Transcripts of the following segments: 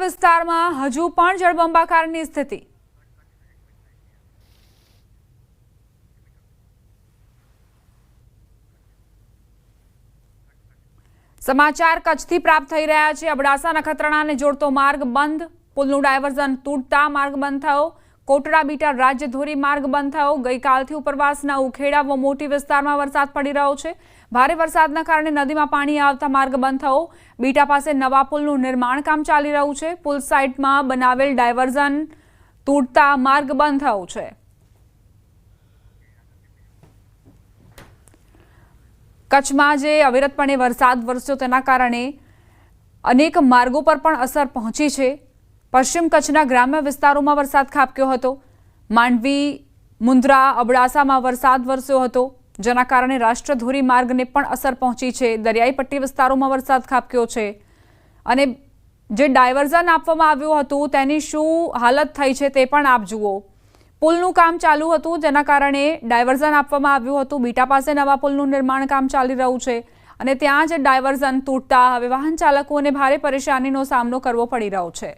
વિસ્તારમાં હજુ પણ જળબંબાકારની સ્થિતિ। સમાચાર કચ્છથી પ્રાપ્ત થઈ રહ્યા છે। અબડાસા નખત્રાણાને જોડતો માર્ગ બંધ, પુલનું ડાયવર્ઝન તૂટતા માર્ગ બંધ થયો। કોટડા બીટા રાજ્યધોરી માર્ગ બંધ થયો। ગઈકાલથી ઉપરવાસના ઉખેડા વ મોટી વિસ્તારમાં વરસાદ પડી રહ્યો છે। ભારે વરસાદના કારણે નદીમાં પાણી આવતા માર્ગ બંધ થયો। બીટા પાસે નવા પુલનું નિર્માણ કામ ચાલી રહ્યું છે। પુલ સાઇટમાં બનાવેલ ડાયવર્ઝન તૂટતા માર્ગ બંધ થયો છે। કચ્છમાં જે અવિરતપણે વરસાદ વરસ્યો તેના કારણે અનેક માર્ગો પર પણ અસર પહોંચી છે। પશ્ચિમ કચ્છના ગ્રામ્ય વિસ્તારોમાં વરસાદ ખાબક્યો હતો। માંડવી, મુન્દ્રા, અબડાસામાં વરસાદ વરસ્યો હતો, જેના કારણે રાષ્ટ્રધોરી માર્ગને પણ અસર પહોંચી છે। દરિયાઈ પટ્ટી વિસ્તારોમાં વરસાદ ખાબક્યો છે અને જે ડાયવર્ઝન આપવામાં આવ્યું હતું તેની શું હાલત થઈ છે તે પણ આપ જુઓ। પુલનું કામ ચાલુ હતું, જેના કારણે ડાયવર્ઝન આપવામાં આવ્યું હતું। બીટા પાસે નવા પુલનું નિર્માણ કામ ચાલી રહ્યું છે અને ત્યાં જ ડાયવર્ઝન તૂટતા હવે વાહન ચાલકોને ભારે પરેશાનીનો સામનો કરવો પડી રહ્યો છે।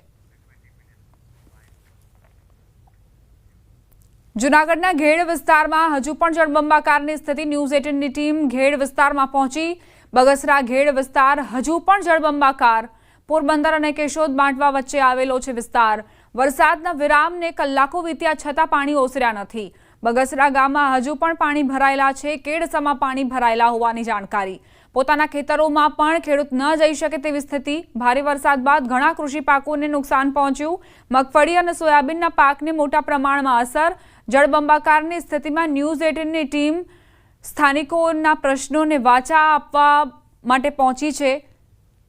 જૂનાગઢના ઘેડ વિસ્તારમાં હજુ પણ જળબંબાકારની સ્થિતિ। ન્યૂઝ 18ની ટીમ ઘેડ વિસ્તારમાં પહોંચી। બગસરા ઘેડ વિસ્તાર હજુ પણ જળબંબાકાર। પોરબંદર અને કેશોદ બાંટવા વચ્ચે આવેલો છે વિસ્તાર। વરસાદના વિરામને કલાકો વીત્યા છતાં પાણી ઓસર્યા નથી। બગસરા ગામમાં હજુ પણ પાણી ભરાયેલા છે। કેડસમાં પાણી ભરાયેલા હોવાની જાણકારી। પોતાના ખેતરોમાં પણ ખેડૂત ન જઈ શકે તેવી સ્થિતિ। ભારે વરસાદ બાદ ઘણા કૃષિ પાકોને નુકસાન પહોંચ્યું। મગફળી અને સોયાબીનના પાકને મોટા પ્રમાણમાં અસર। જળબંબાકારની સ્થિતિમાં ન્યૂઝ 18ની ટીમ સ્થાનિકોના પ્રશ્નોને વાચા આપવા માટે પહોંચી છે।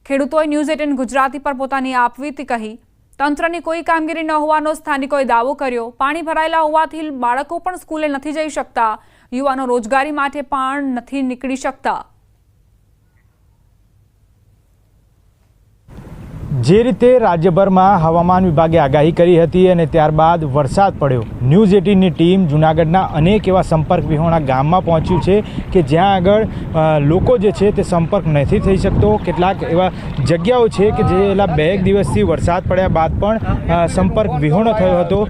ખેડૂતોએ ન્યૂઝ 18 ગુજરાતી પર પોતાની આપવીતી કહી। તંત્રની કોઈ કામગીરી ન હોવાનો સ્થાનિકોએ દાવો કર્યો। પાણી ભરાયેલા હોવાથી બાળકો પણ સ્કૂલે નથી જઈ શકતા। યુવાનો રોજગારી માટે પણ નથી નીકળી શકતા। જે રીતે રાજ્યભરમાં હવામાન વિભાગે આગાહી કરી હતી અને ત્યારબાદ વરસાદ પડ્યો, ન્યૂઝ 18ની ટીમ જૂનાગઢના અનેક એવા સંપર્ક વિહોણા ગામમાં પહોંચ્યું છે કે જ્યાં આગળ લોકો જે છે તે સંપર્ક નથી થઈ શકતો। કેટલાક એવા જગ્યાઓ છે કે જે એલા 2 દિવસથી વરસાદ પડ્યા બાદ પણ સંપર્ક વિહોણો થયો હતો।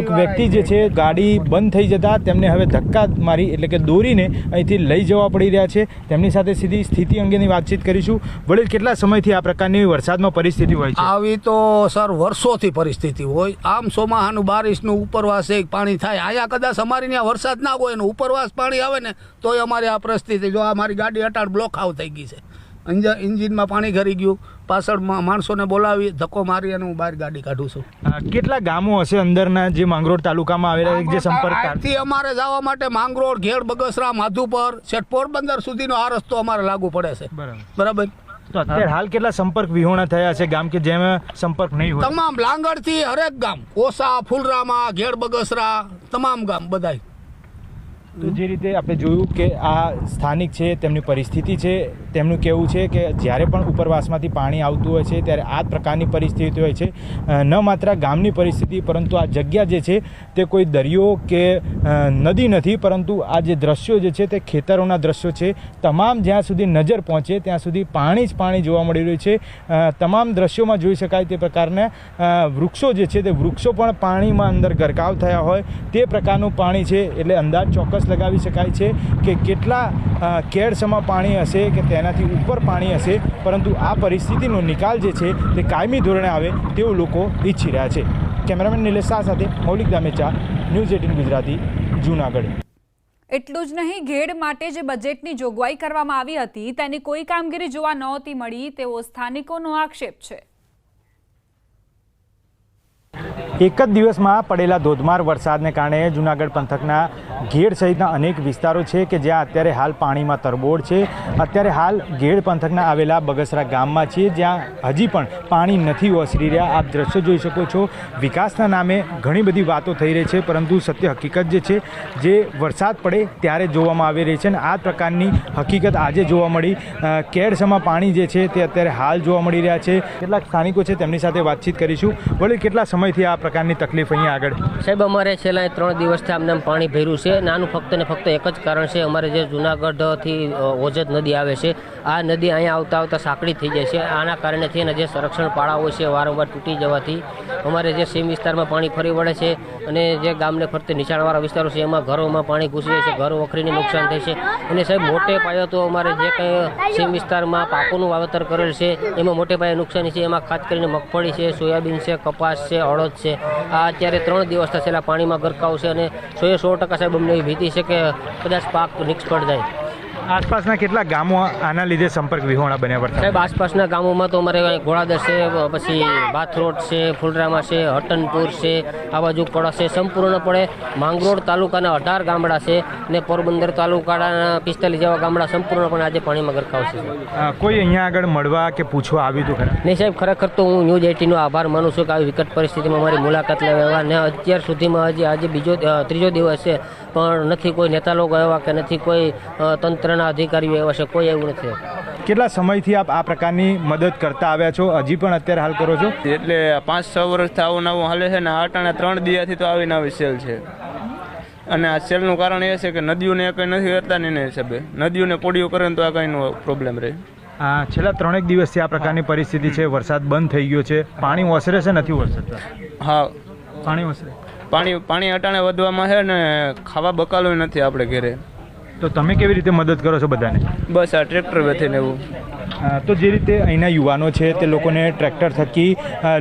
એક વ્યક્તિ જે છે ગાડી બંધ થઈ જતા તેમને હવે ધક્કા મારી એટલે કે દોરીને અહીંથી લઈ જવા પડી રહ્યા છે। તેમની સાથે સીધી સ્થિતિ અંગેની વાતચીત કરીશું। વડીલ, કેટલા સમયથી આ પ્રકારની વરસાદમાં પરિસ્થિતિ આવી તો સર વર્ષોથી પરિસ્થિતિ હોય। આમ ચોમાહાનું બારિશનું ઉપરવાસે પાણી થાય। અહીંયા કદાચ અમારી ત્યાં વરસાદ ના હોય ને ઉપરવાસ પાણી આવે ને તોય અમારી આ પરિસ્થિતિ। જો આ મારી ગાડી અટાડ બ્લોક આઉટ થઈ ગઈ છે। એન્જિનમાં પાણી ઘરી ગયું। પાછળ માણસોને બોલાવી ધક્કો મારી અને હું બહાર ગાડી કાઢું છું। કેટલા ગામો હશે અંદરના જે માંગરોળ તાલુકામાં આવેલા જે સંપર્ક અમારે જવા માટે માંગરોળ, ઘેડ, બગસરા, માધુપર, છેક પોરબંદર સુધીનો આ રસ્તો અમારે લાગુ પડે છે। બરાબર। તો અત્યારે હાલ કેટલા સંપર્ક વિહોણા થયા છે ગામ કે જેમાં સંપર્ક નહીં હોય? તમામ લાંગડ થી હરેક ગામ, ઓસા, ફુલરામાં, ઘેડ, બગસરા, તમામ ગામ બધાય। તો જે રીતે આપણે જોયું કે આ સ્થાનિક છે તેમની પરિસ્થિતિ છે। તેમનું કહેવું છે કે જ્યારે પણ ઉપરવાસમાંથી પાણી આવતું હોય છે ત્યારે આ જ પ્રકારની પરિસ્થિતિ હોય છે। ન માત્ર ગામની પરિસ્થિતિ પરંતુ આ જગ્યા જે છે તે કોઈ દરિયો કે નદી નથી, પરંતુ આ જે દ્રશ્યો જે છે તે ખેતરોના દ્રશ્યો છે। તમામ જ્યાં સુધી નજર પહોંચે ત્યાં સુધી પાણી જ પાણી જોવા મળી રહ્યું છે। તમામ દ્રશ્યોમાં જોઈ શકાય તે પ્રકારના વૃક્ષો જે છે તે વૃક્ષો પણ પાણીમાં અંદર ગરકાવ થયા હોય તે પ્રકારનું પાણી છે। એટલે અંદાજ ચોક્કસ લગાવી શકાય છે કે કેટલા કેડસમાં પાણી હશે કે તેનાથી ઉપર પાણી હશે, પરંતુ આ પરિસ્થિતિનો નિકાલ જે છે તે કાયમી ધોરણે આવે તેવું લોકો ઈચ્છી રહ્યા છે। કેમેરામેન નિલેશ શાહ સાથે મૌલિક દામેચા, ન્યૂઝ 18 ગુજરાતી, જૂનાગઢ। એટલું જ નહીં, ઘેડ માટે જે બજેટની જોગવાઈ કરવામાં આવી હતી તેની કોઈ કામગીરી જોવા નહોતી મળી તેવો સ્થાનિકોનો આક્ષેપ છે। એક જ દિવસમાં પડેલા ધોધમાર વરસાદને કારણે જૂનાગઢ પંથકના ઘેડ સહિતના અનેક વિસ્તારો છે કે જ્યાં અત્યારે હાલ પાણીમાં તરબોળ છે। અત્યારે હાલ ઘેડ પંથકના આવેલા બગસરા ગામમાં છીએ જ્યાં હજી પણ પાણી નથી ઓસરી રહ્યા। આપ દ્રશ્યો જોઈ શકો છો। વિકાસના નામે ઘણી બધી વાતો થઈ રહી છે, પરંતુ સત્ય હકીકત જે છે જે વરસાદ પડે ત્યારે જોવામાં આવી રહી છે અને આ પ્રકારની હકીકત આજે જોવા મળી। કેડસમાં પાણી જે છે તે અત્યારે હાલ જોવા મળી રહ્યા છે। કેટલાક સ્થાનિકો છે તેમની સાથે વાતચીત કરીશું। વળી, કેટલા સમયથી આ પ્રકારની તકલીફ અહીંયા આગળ? સાહેબ અમારે છેલ્લા 3 દિવસથી આમને પાણી ભર્યું છે. નાનું ફક્ત ને ફક્ત એક જ કારણ છે, અમારે જે જુનાગઢથી ઓજત નદી આવે છે, આ નદી અહીંયા આવતા આવતા સાંકડી થઈ જાય છે. આના કારણે થઈને જે સંરક્ષણ પાળાઓ છે વારંવાર તૂટી જવાથી અમારે જે સીમ વિસ્તારમાં પાણી ફરી વળે છે અને જે ગામને ફરતે નીચાણવાળા વિસ્તારો છે એમાં ઘરોમાં પાણી ઘૂસી જાય છે, ઘરો વખરીને નુકસાન થાય છે. અને સાહેબ મોટે પાયે તો અમારે જે કંઈ સીમ વિસ્તારમાં પાકોનું વાવેતર કરેલ છે એમાં મોટે પાયે નુકસાની છે. એમાં ખાસ કરીને મગફળી છે, સોયાબીન છે, કપાસ છે, અડદ છે. આ અત્યારે 3 દિવસથી છેલ્લા પાણીમાં ગરકાવ છે અને 100% સાહેબ અમને એવી ભીતિ છે કે કદાચ પાક નિષ્ફળ જાય. આસપાસના કેટલા ગામો આના લીધે સંપર્ક વિહોણા બન્યા પડતા? સાહેબ આસપાસના ગામોમાં તો અમારે ઘોડાદર છે, પછી બાથરોડ છે, ફુલરામા છે, હટનપુર છે, આ બાજુ પડે છે. સંપૂર્ણપણે માંગરોળ તાલુકાના 18 ગામડા છે ને પોરબંદર તાલુકાના 45 જેવા ગામડા સંપૂર્ણપણે આજે પાણીમાં ગરકાવ છે. કોઈ અહીંયા આગળ મળવા કે પૂછવા આવ્યું હતું ખરા? નહીં સાહેબ, ખરેખર તો હું ન્યૂઝ 18 નો આભાર માનું છું કે આવી વિકટ પરિસ્થિતિમાં અમારી મુલાકાત લેવા અને અત્યાર સુધીમાં હજી આજે ત્રીજો દિવસ છે પણ નથી કોઈ નેતા લોકો આવ્યા કે નથી કોઈ તંત્રના અધિકારીઓ એવા છે, કોઈ એવું નથી. કેટલા સમયથી આપ આ પ્રકારની મદદ કરતા આવ્યા છો? હજી પણ અત્યારે હાલ કરો છો? એટલે 5-6 વર્ષથી આવું નવું હાલે છે ને આટાણે 3 દિયાથી તો આવીને આવી સેલ છે. અને આ સેલનું કારણ એ છે કે નદીઓને કંઈ નથી કરતા ને એના હિસાબે નદીઓને પોડીઓ કરે તો આ કંઈનો પ્રોબ્લેમ રહે. છેલ્લા 3 દિવસથી આ પ્રકારની પરિસ્થિતિ છે. વરસાદ બંધ થઈ ગયો છે, પાણી ઓસરે છે નથી ઓસરતા? હા, પાણી ઓસરે. પાણી અટાણે વધવામાં છે ને ખાવા બકાલો નથી આપણે ઘરે. તો તમે કેવી રીતે મદદ કરો છો બધાને? બસ આ ટ્રેક્ટર વેચીને એવું. તો જે રીતે અહીંના યુવાનો છે તે લોકોને ટ્રેક્ટર થકી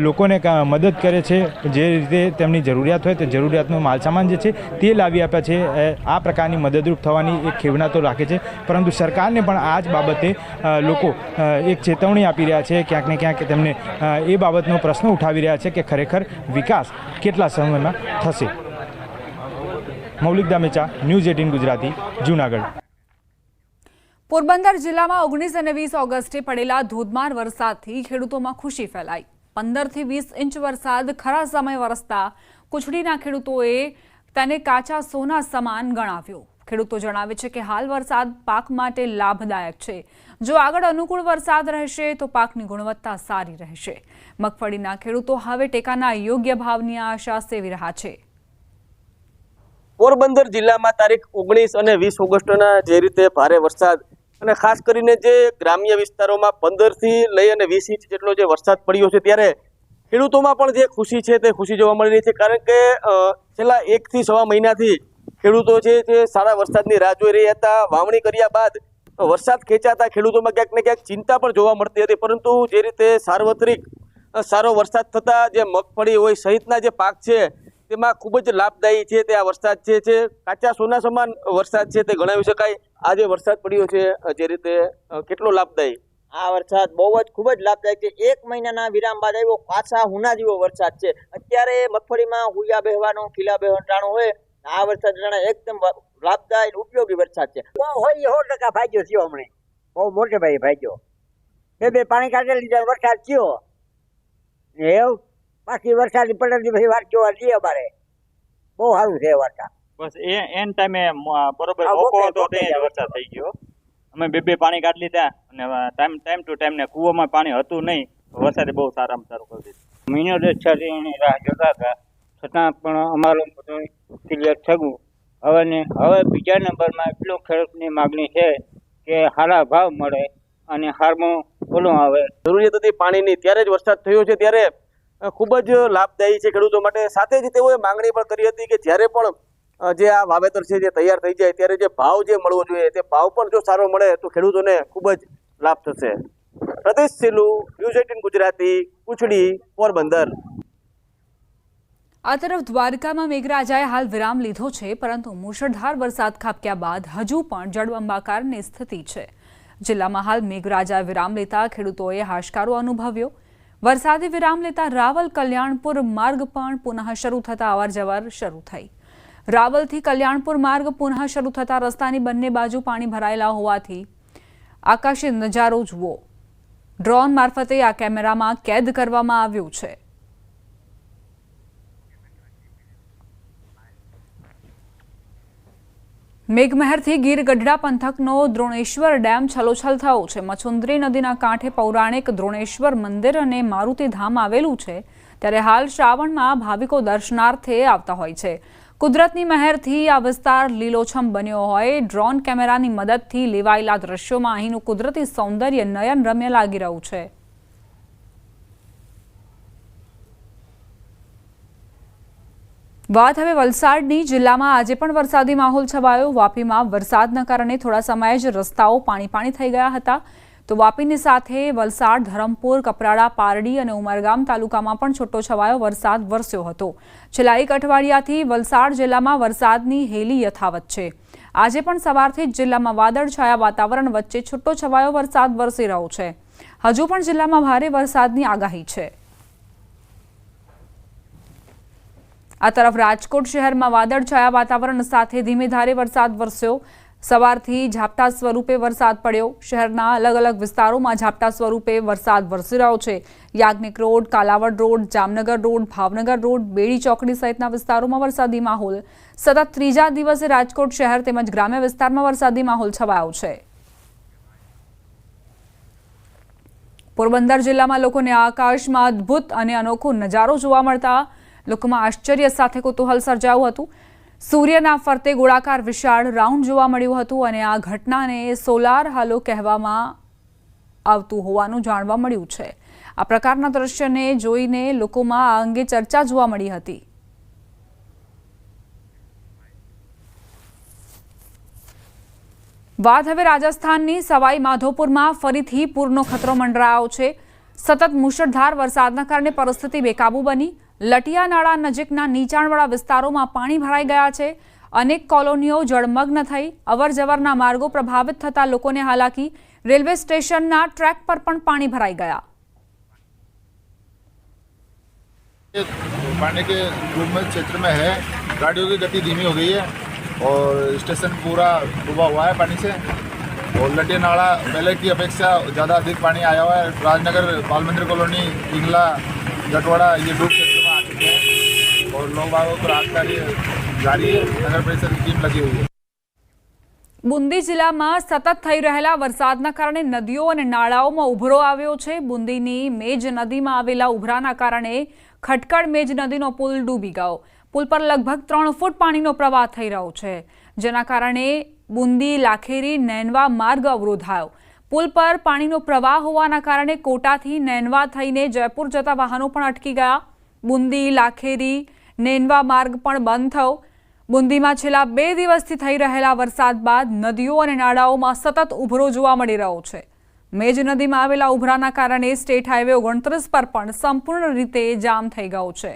લોકોને મદદ કરે છે, જે રીતે તેમની જરૂરિયાત હોય તે જરૂરિયાતનો માલસામાન જે છે તે લાવી આપે છે. આ પ્રકારની મદદરૂપ થવાની એક ખેવના તો રાખે છે, પરંતુ સરકારને પણ આ જ બાબતે લોકો એક ચેતવણી આપી રહ્યા છે. ક્યાંક ને ક્યાંક તેમને એ બાબતનો પ્રશ્ન ઉઠાવી રહ્યા છે કે ખરેખર વિકાસ કેટલા સમયમાં થશે. મૌલિક દામેચા, ન્યૂઝ 18 ગુજરાતી, જૂનાગઢ. પોરબંદર જિલ્લામાં 19 અને 20 ઓગસ્ટે પડેલા ધોધમાર વરસાદથી ખેડૂતોમાં ખુશી ફેલાઈ. 15 થી 20 ઇંચ વરસાદ ખરા સમય વરસતા કુચડીના ખેડૂતોએ તેને કાચા સોના સમાન ગણાવ્યો. ખેડૂતો જણાવે છે કે હાલ વરસાદ પાક માટે લાભદાયક છે. જો આગળ અનુકૂળ વરસાદ રહેશે તો પાકની ગુણવત્તા સારી રહેશે. મગફળીના ખેડૂતો હવે ટેકાના યોગ્ય ભાવની આશા સેવી રહ્યા છે. પોરબંદર જિલ્લામાં તારીખ 19 અને 20 ઓગસ્ટના જે રીતે ભારે વરસાદ અને ખાસ કરીને જે ગ્રામ્ય વિસ્તારોમાં 15 થી લઈ અને 20 ઇંચ જેટલો જે વરસાદ પડ્યો છે ત્યારે ખેડૂતોમાં પણ જે ખુશી છે તે ખુશી જોવા મળી રહી છે. કારણ કે છેલ્લા 1 થી સવા મહિનાથી ખેડૂતો છે જે સારા વરસાદની રાહ જોઈ રહ્યા હતા. વાવણી કર્યા બાદ વરસાદ ખેંચાતા ખેડૂતોમાં ક્યાંક ને ક્યાંક ચિંતા પણ જોવા મળતી હતી, પરંતુ જે રીતે સાર્વત્રિક સારો વરસાદ થતાં જે મગફળી હોય સહિતના જે પાક છે તેમાં ખૂબ જ લાભદાયી છે તે આ વરસાદ છે કાચા સોના સમાન વરસાદ છે તે ગણાવી શકાય. આ જે વરસાદ પડ્યો છે જે રીતે કેટલો લાભદાયી? આ વરસાદ બહુ જ ખૂબ જ લાભદાયક છે. 1 મહિનાના વિરામ બાદ આવ્યો પાછા હુના જેવો વરસાદ છે. અત્યારે મગફળીમાં હુયા બેહવાનું ખીલા બેહવાનું હોય, આ વરસાદ એકદમ લાભદાયક ઉપયોગી વરસાદ છે. હોય 100% ફાયદો થયો. હમણાં બહુ મોટે ભાઈ ફાયદો. બે પાણી કાઢી લીધા વરસાદ થયો એવું. બાકી વરસાદ પડે પછી વાર જોવા જઈએ અમારે બહુ સારું છે વરસાદ. બસ એન ટાઈમે બરોબર વરસાદ થઈ ગયો. અમે બે પાણી કાઢી લીધા અને ટાઈમ ટુ ટાઈમ ને કૂવામાં પાણી હતું નહીં, વરસાદે બહુ સારામાં સારું કરી દીધું. મહિનો ની રાહ જોતા હતા છતાં પણ અમારું બધું ક્લિયર થયું. હવે બીજા નંબરમાં એટલું ખેડૂતની માગણી છે કે સારા ભાવ મળે અને હારમાં ઓલું આવે. જરૂરિયાત હતી પાણીની ત્યારે જ વરસાદ થયો છે ત્યારે ખૂબ જ લાભદાયી છે ખેડૂતો માટે. સાથે જ તેઓએ માંગણી પણ કરી હતી કે જ્યારે પણ જે આ વાવેતર છે જે તૈયાર થઈ જાય ત્યારે જે ભાવ જે મળવો જોઈએ તે ભાવ પણ જો સારો મળે તો ખેડૂતોને ખૂબ જ લાભ થશે. પ્રદેશ સેલુ, ન્યૂઝ 18 ગુજરાતી, કુચડી, પોરબંદર. આ તરફ દ્વારકામાં મેઘરાજાએ હાલ વિરામ લીધો છે, પરંતુ મુશળધાર વરસાદ ખાબક્યા બાદ હજુ પણ જળબંબાકારની સ્થિતિ છે. જિલ્લામાં હાલ મેઘરાજાએ વિરામ લેતા ખેડૂતોએ હાશકારો અનુભવ્યો. વરસાદે વિરામ લેતા રાવલ કલ્યાણપુર માર્ગ પણ પુનઃ શરૂ થતા અવરજવર શરૂ થઈ. રાવલથી કલ્યાણપુર માર્ગ પુનઃ શરૂ થતા રસ્તાની બંને બાજુ પાણી ભરાયેલા હોવાથી આકાશી નજારો જુઓ. ડ્રોન મારફતે આ કેમેરામાં કેદ કરવામાં આવ્યું છે. મેઘમહેરથી ગીર ગઢડા પંથકનો દ્રોણેશ્વર ડેમ છલોછલ થયો છે. મચુંદરી નદીના કાંઠે પૌરાણિક દ્રોણેશ્વર મંદિર અને મારુતિ ધામ આવેલું છે, ત્યારે હાલ શ્રાવણમાં ભાવિકો દર્શનાર્થે આવતા હોય છે। કુદરતની મહેરથી આ વિસ્તાર લીલોછમ બન્યો હોય। ડ્રોન કેમેરાની મદદથી લેવાયેલા દ્રશ્યોમાં અહીંનું કુદરતી સૌંદર્ય નયનરમ્ય લાગી રહ્યું છે। વાત હવે વલસાડની। જિલ્લામાં આજે પણ વરસાદી માહોલ છવાયો। વાપીમાં વરસાદના કારણે થોડા સમય જ રસ્તાઓ પાણી થઈ ગયા હતા, તો વાપીની સાથે વલસાડ, ધરમપુર, કપરાડા, પારડી અને ઉમરગામ તાલુકામાં પણ છૂટોછવાયો વરસાદ વરસ્યો હતો। છેલ્લા એક અઠવાડિયાથી વલસાડ જિલ્લામાં વરસાદની હેલી યથાવત છે। આજે પણ સવારથી જ જિલ્લામાં વાદળછાયા વાતાવરણ વચ્ચે છૂટોછવાયો વરસાદ વરસી રહ્યો છે। હજુ પણ જિલ્લામાં ભારે વરસાદની આગાહી છે। આ તરફ રાજકોટ શહેરમાં વાદળછાયા વાતાવરણ સાથે ધીમે ધારે વરસાદ વરસ્યો। સવારથી ઝાપટા સ્વરૂપે વરસાદ પડ્યો। શહેરના અલગ અલગ વિસ્તારોમાં ઝાપટા સ્વરૂપે વરસાદ વરસી રહ્યો છે। Yagnik road, Kalawad road, Jamnagar road, Bhavnagar road, Bedi Chokdi સહિતના વિસ્તારોમાં વરસાદી માહોલ। સતત ત્રીજા દિવસે રાજકોટ શહેર તેમજ ગ્રામ્ય વિસ્તારમાં વરસાદી માહોલ છવાયો છે। પોરબંદર જિલ્લામાં લોકોને આકાશમાં અદ્ભુત અને અનોખો નજારો જોવા મળતા લોકોમાં આશ્ચર્ય સાથે કુતૂહલ સર્જાયું હતું। સૂર્યના ફરતે ગોળાકાર વિશાળ રાઉન્ડ જોવા મળ્યું હતું અને આ ઘટનાને સોલાર હાલો કહેવામાં આવતું હોવાનું જાણવા મળ્યું છે। આ પ્રકારના દ્રશ્યને જોઈને લોકોમાં આ અંગે ચર્ચા જોવા મળી હતી। વાત હવે રાજસ્થાનની। સવાઈ માધોપુરમાં ફરીથી પૂરનો ખતરો મંડરાયો છે। સતત મુશળધાર વરસાદના કારણે પરિસ્થિતિ બેકાબૂ બની। લટિયા નાળા નજીકના નીચાણવાળા વિસ્તારોમાં પાણી ભરાઈ ગયા છે। અનેક કોલોનીઓ જળમગ્ન થઈ। અવરજવરના માર્ગો પ્રભાવિત થતા લોકોને હાલાકી। રેલવે સ્ટેશનના ટ્રેક પર પણ પાણી ભરાઈ ગયા। पानी के दुर्गम क्षेत्र में है, गाड़ियों की गति धीमी हो गई है और स्टेशन पूरा डूबा हुआ है पानी से। और लटिया नाला पहले की अपेक्षा ज़्यादा अधिक पानी आया हुआ है। राजनगर, बाल मंदिर कॉलोनी, पिंगला, जटवाड़ा ये डूब क्षेत्र में आ चुके हैं और लोग बागों को राहत कार्य जारी है। नगर परिषद की टीम लगी हुई है। બુંદી જિલ્લામાં સતત થઈ રહેલા વરસાદના કારણે નદીઓ અને નાળાઓમાં ઉભરો આવ્યો છે। બુંદીની મેજ નદીમાં આવેલા ઉભરાના કારણે ખટકડ મેજ નદીનો પુલ ડૂબી ગયો। પુલ પર લગભગ 3 ફૂટ પાણીનો પ્રવાહ થઈ રહ્યો છે, જેના કારણે બુંદી લાખેરી નૈનવા માર્ગ અવરોધાયો। પુલ પર પાણીનો પ્રવાહ હોવાના કારણે કોટાથી નૈનવા થઈને જયપુર જતા વાહનો પણ અટકી ગયા। બુંદી લાખેરી નૈનવા માર્ગ પણ બંધ થયો। બુંદીમાં છેલ્લા 2 દિવસથી થઈ રહેલા વરસાદ બાદ નદીઓ અને નાળાઓમાં સતત ઉભરો જોવા મળી રહ્યો છે। મેજ નદીમાં આવેલા ઉભરાના કારણે સ્ટેટ હાઈવે 29 પર પણ સંપૂર્ણ રીતે જામ થઈ ગયો છે।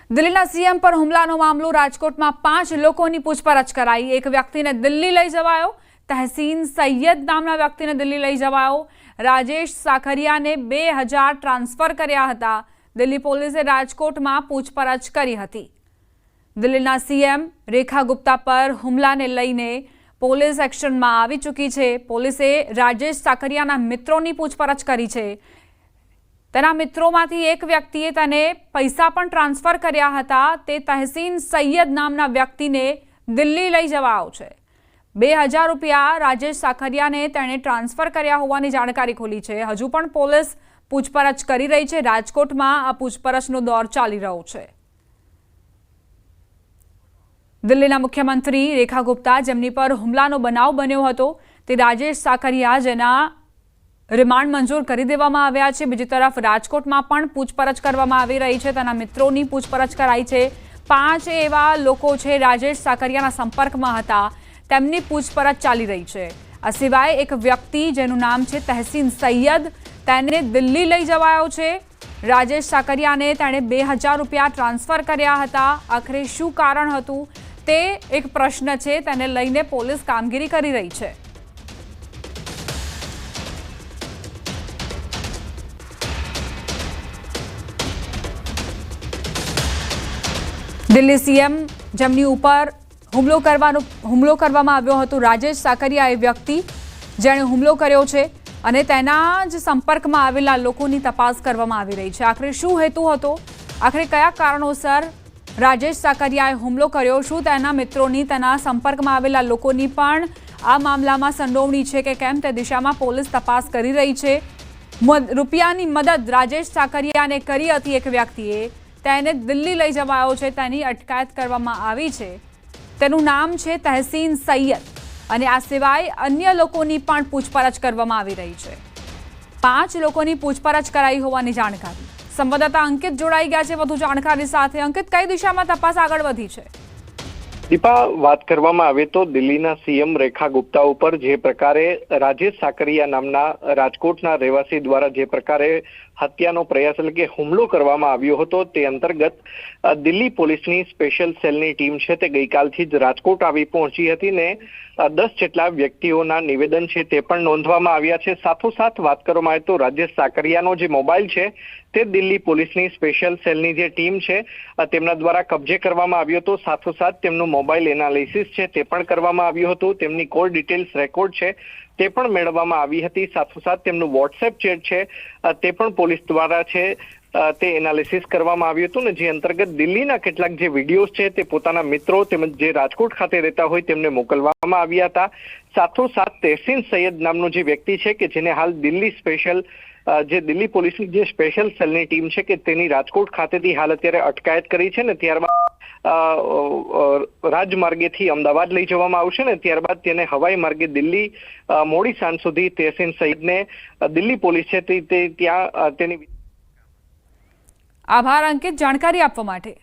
દિલ્હીના સીએમ પર હુમલાનો મામલો। રાજકોટમાં 5 લોકોની પૂછપરછ કરાઈ। એક વ્યક્તિને દિલ્હી લઈ જવાયો। તહસીન સૈયદ નામના વ્યક્તિને દિલ્હી લઈ જવાયો। રાજેશ સાખરિયાને 2000 ટ્રાન્સફર કર્યા હતા। દિલ્હી પોલીસે રાજકોટમાં પૂછપરછ કરી હતી। દિલ્હીના સીએમ રેખા ગુપ્તા પર હુમલાને લઈને પોલીસ એક્શનમાં આવી ચૂકી છે। પોલીસે રાજેશ સાકરિયાના મિત્રોની પૂછપરછ કરી છે। તેના મિત્રોમાંથી એક વ્યક્તિએ તેને પૈસા પણ ટ્રાન્સફર કર્યા હતા। તે તહસીન સૈયદ નામના વ્યક્તિને દિલ્હી લઈ જવાયો છે। 2000 રૂપિયા રાજેશ સાકરિયાને તેણે ટ્રાન્સફર કર્યા હોવાની જાણકારી ખોલી છે। હજુ પણ પોલીસ પૂછપરછ કરી રહી છે। રાજકોટમાં આ પૂછપરછનો દોર ચાલી રહ્યો છે। દિલ્હીના મુખ્યમંત્રી રેખા ગુપ્તા, જેમની પર હુમલાનો બનાવ બન્યો હતો, તે રાજેશ સાકરિયા, જેના રિમાન્ડ મંજૂર કરી દેવામાં આવ્યા છે। બીજી તરફ રાજકોટમાં પણ પૂછપરછ કરવામાં આવી રહી છે। તેના મિત્રોની પૂછપરછ કરાઈ છે। 5 એવા લોકો છે રાજેશ સાકરિયાના સંપર્કમાં હતા, તેમની પૂછપરછ ચાલી રહી છે। આ સિવાય એક વ્યક્તિ જેનું નામ છે તહસીન સૈયદ, તેને દિલ્હી લઈ જવાયો છે। રાજેશ સાકરિયાને તેણે 2000 રૂપિયા ટ્રાન્સફર કર્યા હતા। આખરે શું કારણ હતું તે એક પ્રશ્ન છે, તેને લઈને પોલીસ કામગીરી કરી રહી છે। દિલ્હી સીએમ જેમની ઉપર હુમલો કરવામાં આવ્યો હતો, રાજેશ સાકરિયા એ વ્યક્તિ જેણે હુમલો કર્યો છે અને તેના જ સંપર્કમાં આવેલા લોકોની તપાસ કરવામાં આવી રહી છે। આખરે શું હેતુ હતો, આખરે કયા કારણોસર રાજેશ સાકરિયાએ હુમલો કર્યો, શું તેના મિત્રોની, તેના સંપર્કમાં આવેલા લોકોની પણ આ મામલામાં સંડોવણી છે કે કેમ, તે દિશામાં પોલીસ તપાસ કરી રહી છે। રૂપિયાની મદદ રાજેશ સાકરિયાને કરી હતી એક વ્યક્તિએ, તેને દિલ્હી લઈ જવાયો છે, તેની અટકાયત કરવામાં આવી છે. તેનું નામ છે તહસીન સૈયદ અને આ સિવાય અન્ય લોકોની પણ પૂછપરછ કરવામાં આવી રહી છે. 5 લોકોની પૂછપરછ કરાઈ હોવાની જાણકારી. સંવાદદાતા અંકિત જોડાઈ ગયા છે વધુ જાણકારી સાથે. અંકિત, કઈ દિશામાં તપાસ આગળ વધી છે? દીપા, વાત કરવામાં આવે તો દિલ્હીના સીએમ રેખા ગુપ્તા ઉપર જે પ્રકારે રાજેશ સાકરિયા નામના રાજકોટના રહેવાસી દ્વારા જે પ્રકારે હત્યાનો પ્રયાસ એટલે કે હુમલો કરવામાં આવ્યો હતો, તે અંતર્ગત દિલ્હી પોલીસની સ્પેશિયલ સેલની ટીમ છે તે ગઈકાલથી જ રાજકોટ આવી પહોંચી હતી ને 10 જેટલા વ્યક્તિઓના નિવેદન છે તે પણ નોંધવામાં આવ્યા છે. સાથોસાથ વાત કરવામાં આવે તો રાજેશ સાકરિયાનો જે મોબાઈલ છે તે દિલ્હી પોલીસની સ્પેશિયલ સેલની જે ટીમ છે તેમના દ્વારા કબજે કરવામાં આવ્યો હતો. સાથોસાથ તેમનું મોબાઈલ એનાલિસિસ છે તે પણ કરવામાં આવ્યું હતું. તેમની કોલ ડિટેલ્સ રેકોર્ડ છે તે પણ મેળવવામાં આવી હતી. સાથોસાથ તેમનું વોટ્સએપ ચેટ છે તે પણ પોલીસ દ્વારા છે તે એનાલિસિસ કરવામાં આવ્યું હતું ને જે અંતર્ગત દિલ્હીના કેટલાક જે વિડીયોઝ છે તે પોતાના મિત્રો તેમજ જે રાજકોટ ખાતે રહેતા હોય તેમને મોકલવામાં આવ્યા હતા. સાથોસાથ તહસીન સૈયદ નામનો જે વ્યક્તિ છે કે જેને હાલ દિલ્હી સ્પેશિયલ જે દિલ્હી પોલીસની જે સ્પેશિયલ સેલની ટીમ છે કે તેની રાજકોટ ખાતેથી હાલ અત્યારે અટકાયત કરી છે ને ત્યારબાદ રાજમાર્ગેથી અમદાવાદ લઈ જવામાં આવશે ને ત્યારબાદ તેને હવાઈ માર્ગે દિલ્હી મોડી સાંજ સુધી તહસીન સૈયદને દિલ્હી પોલીસ છે તે ત્યાં તેની. આભાર અંકિત, જાણકારી આપવા માટે.